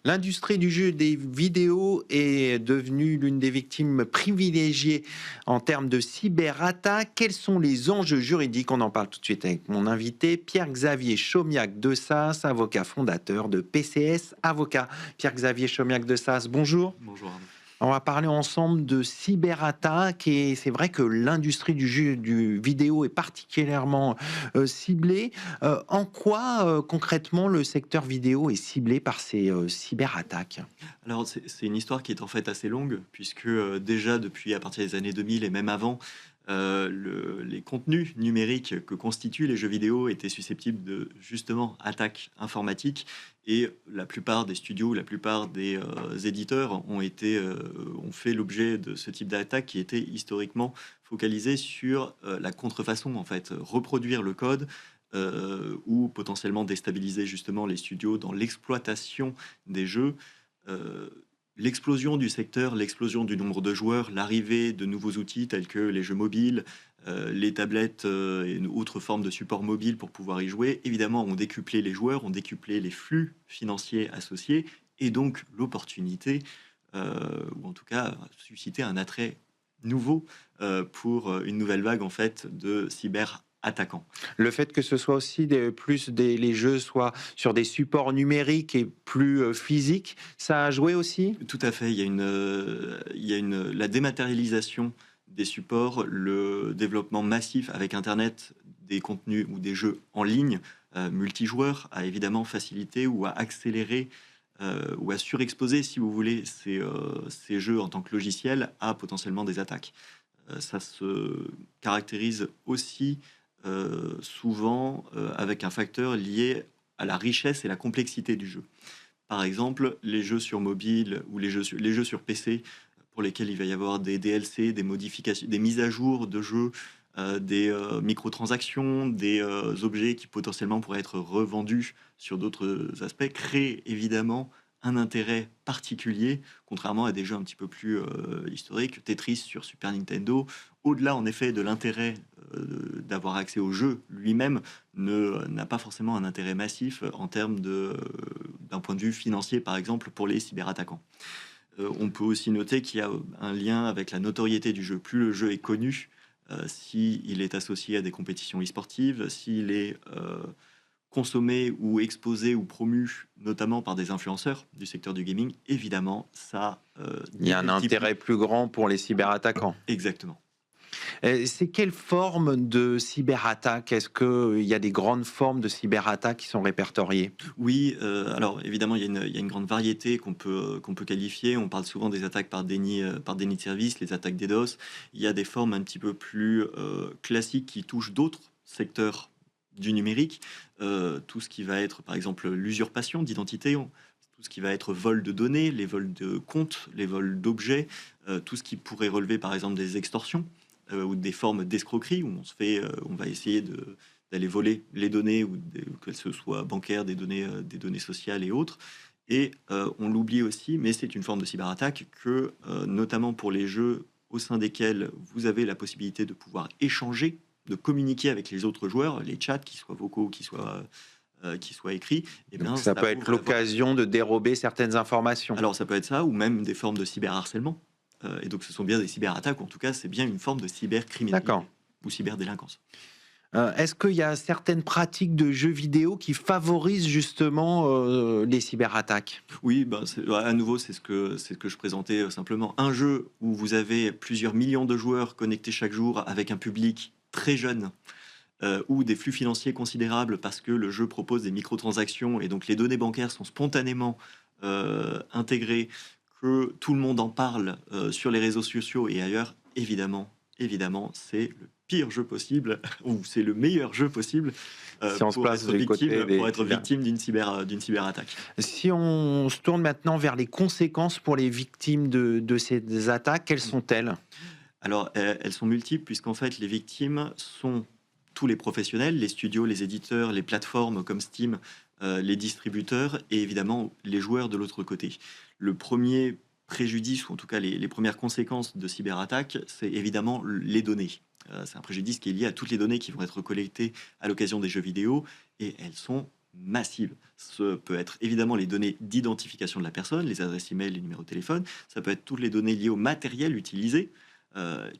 L'industrie du jeu des vidéos est devenue l'une des victimes privilégiées en termes de cyberattaques. Quels sont les enjeux juridiques? On en parle tout de suite avec mon invité, Pierre-Xavier Chaumiac-Dessas, avocat fondateur de PCS Avocat. Pierre-Xavier Chaumiac-Dessas, bonjour. Bonjour Arnaud. On va parler ensemble de cyberattaques et c'est vrai que l'industrie du jeu du vidéo est particulièrement ciblée. En quoi concrètement le secteur vidéo est ciblé par ces cyberattaques? Alors c'est une histoire qui est en fait assez longue puisque déjà depuis à partir des années 2000 et même avant, les contenus numériques que constituent les jeux vidéo étaient susceptibles de justement attaques informatiques et la plupart des studios, la plupart des éditeurs ont fait l'objet de ce type d'attaque qui était historiquement focalisé sur la contrefaçon en fait, reproduire le code ou potentiellement déstabiliser justement les studios dans l'exploitation des jeux. Euh, L'explosion du secteur, l'explosion du nombre de joueurs, l'arrivée de nouveaux outils tels que les jeux mobiles, les tablettes et une autre forme de support mobile pour pouvoir y jouer, évidemment, ont décuplé les joueurs, ont décuplé les flux financiers associés et donc l'opportunité, ou en tout cas susciter un attrait nouveau pour une nouvelle vague en fait de cyber attaquants. Le fait que ce soit aussi les jeux soient sur des supports numériques et plus physiques, ça a joué aussi? Tout à fait, la dématérialisation des supports, le développement massif avec Internet des contenus ou des jeux en ligne multijoueurs a évidemment facilité ou a accéléré ou a surexposé, si vous voulez, ces jeux en tant que logiciel à potentiellement des attaques. Ça se caractérise aussi souvent avec un facteur lié à la richesse et la complexité du jeu. Par exemple, les jeux sur mobile ou les jeux sur PC pour lesquels il va y avoir des DLC, des modifications, des mises à jour de jeux, des microtransactions, des objets qui potentiellement pourraient être revendus sur d'autres aspects, créent évidemment un intérêt particulier, contrairement à des jeux un petit peu plus historiques, Tetris sur Super Nintendo. Au-delà, en effet, de l'intérêt d'avoir accès au jeu lui-même, n'a pas forcément un intérêt massif en termes d'un point de vue financier, par exemple, pour les cyberattaquants. On peut aussi noter qu'il y a un lien avec la notoriété du jeu. Plus le jeu est connu, s'il est associé à des compétitions e-sportives, s'il est consommé ou exposé ou promu, notamment par des influenceurs du secteur du gaming, évidemment, ça Il y a un intérêt plus grand pour les cyberattaquants. Exactement. C'est quelle forme de cyberattaque? Est-ce qu'il y a des grandes formes de cyberattaques qui sont répertoriées? Oui, alors évidemment, il y a une grande variété qu'on peut qualifier. On parle souvent des attaques par déni de service, les attaques DDoS. Il y a des formes un petit peu plus classiques qui touchent d'autres secteurs du numérique. Tout ce qui va être, par exemple, l'usurpation d'identité, tout ce qui va être vol de données, les vols de comptes, les vols d'objets, tout ce qui pourrait relever, par exemple, des extorsions ou des formes d'escroquerie où on va essayer d'aller voler les données, que ce soit bancaires, des données sociales et autres. Et on l'oublie aussi, mais c'est une forme de cyberattaque que, notamment pour les jeux au sein desquels vous avez la possibilité de pouvoir échanger, de communiquer avec les autres joueurs, les chats, qu'ils soient vocaux, qu'ils soient écrits, eh bien, Donc ça peut être ouvre la voie. l'occasion de dérober certaines informations. Alors ça peut être ça, ou même des formes de cyberharcèlement. Et donc ce sont bien des cyberattaques, ou en tout cas c'est bien une forme de cybercriminalité D'accord. ou cyberdélinquance. Est-ce qu'il y a certaines pratiques de jeux vidéo qui favorisent justement les cyberattaques? Oui, ben, à nouveau, c'est ce que je présentais simplement. Un jeu où vous avez plusieurs millions de joueurs connectés chaque jour avec un public très jeune, ou des flux financiers considérables parce que le jeu propose des microtransactions et donc les données bancaires sont spontanément intégrées, que tout le monde en parle sur les réseaux sociaux et ailleurs, évidemment, c'est le pire jeu possible ou c'est le meilleur jeu possible Si on se place du côté des pour être cyber. victime d'une cyberattaque. Si on se tourne maintenant vers les conséquences pour les victimes de ces attaques, quelles sont-elles? Alors, elles sont multiples puisqu'en fait, les victimes sont tous les professionnels, les studios, les éditeurs, les plateformes comme Steam, les distributeurs et évidemment les joueurs de l'autre côté. Le premier préjudice, ou en tout cas les premières conséquences de cyberattaque, c'est évidemment les données. C'est un préjudice qui est lié à toutes les données qui vont être collectées à l'occasion des jeux vidéo et elles sont massive. Ce peut être évidemment les données d'identification de la personne, les adresses email, les numéros de téléphone. Ça peut être toutes les données liées au matériel utilisé,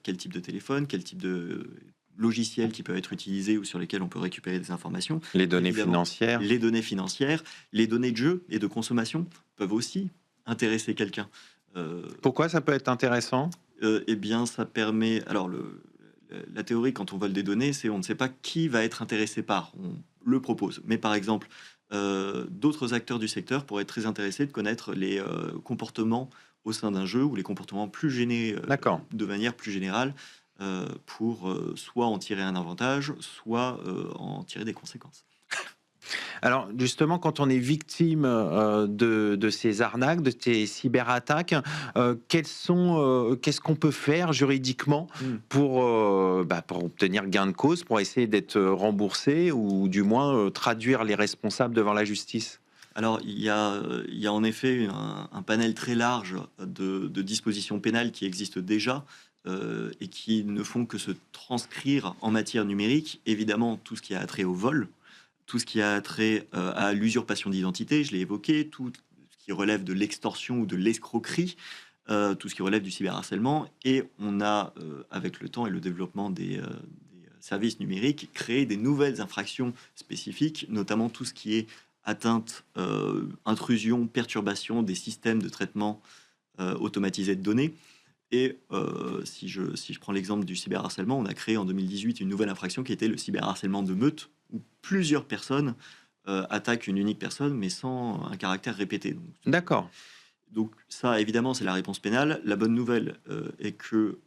quel type de téléphone, quel type de logiciels qui peuvent être utilisés ou sur lesquels on peut récupérer des informations. Les données Évidemment, financières. les données financières, les données de jeu et de consommation peuvent aussi intéresser quelqu'un. Pourquoi ça peut être intéressant? Eh bien, ça permet. Alors, la théorie, quand on vole des données, c'est on ne sait pas qui va être intéressé par. On le propose. Mais par exemple, d'autres acteurs du secteur pourraient être très intéressés de connaître les comportements au sein d'un jeu ou les comportements D'accord. de manière plus générale pour soit en tirer un avantage, soit en tirer des conséquences. Alors justement, quand on est victime de ces arnaques, de ces cyberattaques, qu'est-ce qu'on peut faire juridiquement pour obtenir gain de cause, pour essayer d'être remboursé ou du moins traduire les responsables devant la justice? Alors, il y a en effet un panel très large de dispositions pénales qui existent déjà et qui ne font que se transcrire en matière numérique. Évidemment, tout ce qui a trait au vol, tout ce qui a trait à l'usurpation d'identité, je l'ai évoqué, tout ce qui relève de l'extorsion ou de l'escroquerie, tout ce qui relève du cyberharcèlement. Et on a, avec le temps et le développement des services numériques, créé des nouvelles infractions spécifiques, notamment tout ce qui est atteinte, intrusion, perturbation des systèmes de traitement automatisé de données. Et si je prends l'exemple du cyberharcèlement, on a créé en 2018 une nouvelle infraction qui était le cyberharcèlement de meute, où plusieurs personnes attaquent une unique personne, mais sans un caractère répété. D'accord. Donc ça, évidemment, c'est la réponse pénale. La bonne nouvelle est que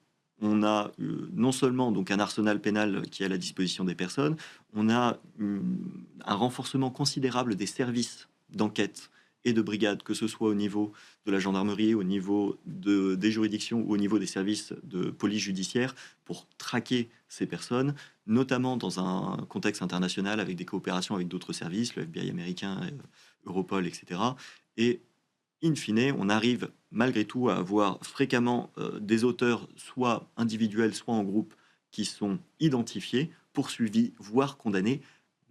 on a non seulement donc un arsenal pénal qui est à la disposition des personnes, on a un renforcement considérable des services d'enquête et de brigade, que ce soit au niveau de la gendarmerie, au niveau des juridictions ou au niveau des services de police judiciaire, pour traquer ces personnes, notamment dans un contexte international avec des coopérations avec d'autres services, le FBI américain, Europol, etc. Et in fine, on arrive malgré tout à avoir fréquemment des auteurs, soit individuels, soit en groupe, qui sont identifiés, poursuivis, voire condamnés.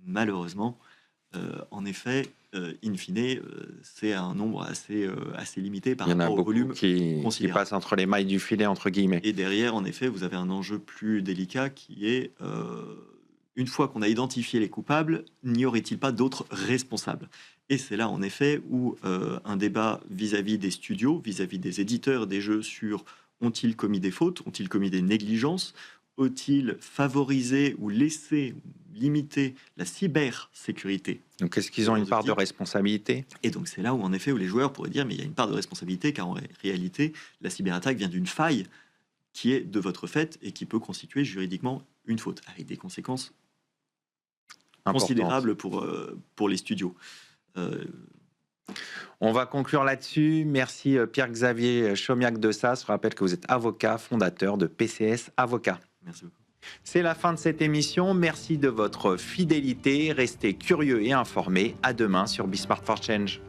Malheureusement, en effet, in fine, c'est un nombre assez limité par Il y en a rapport au beaucoup volume qui considérable. passent entre les mailles du filet, entre guillemets. Et derrière, en effet, vous avez un enjeu plus délicat qui est, une fois qu'on a identifié les coupables, n'y aurait-il pas d'autres responsables? Et c'est là, en effet, où un débat vis-à-vis des studios, vis-à-vis des éditeurs des jeux sur ont-ils commis des fautes, ont-ils commis des négligences, ont-ils favorisé ou laissé, limiter la cybersécurité? Donc, est-ce qu'ils ont une part de responsabilité? Et donc c'est là où, en effet, où les joueurs pourraient dire mais il y a une part de responsabilité, car en réalité, la cyberattaque vient d'une faille qui est de votre fait et qui peut constituer juridiquement une faute, avec des conséquences considérables pour les studios. On va conclure là-dessus. Merci Pierre-Xavier Chomiak de Sass. Je rappelle que vous êtes avocat, fondateur de PCS Avocat. Merci beaucoup. C'est la fin de cette émission. Merci de votre fidélité. Restez curieux et informés. À demain sur Be Smart for Change.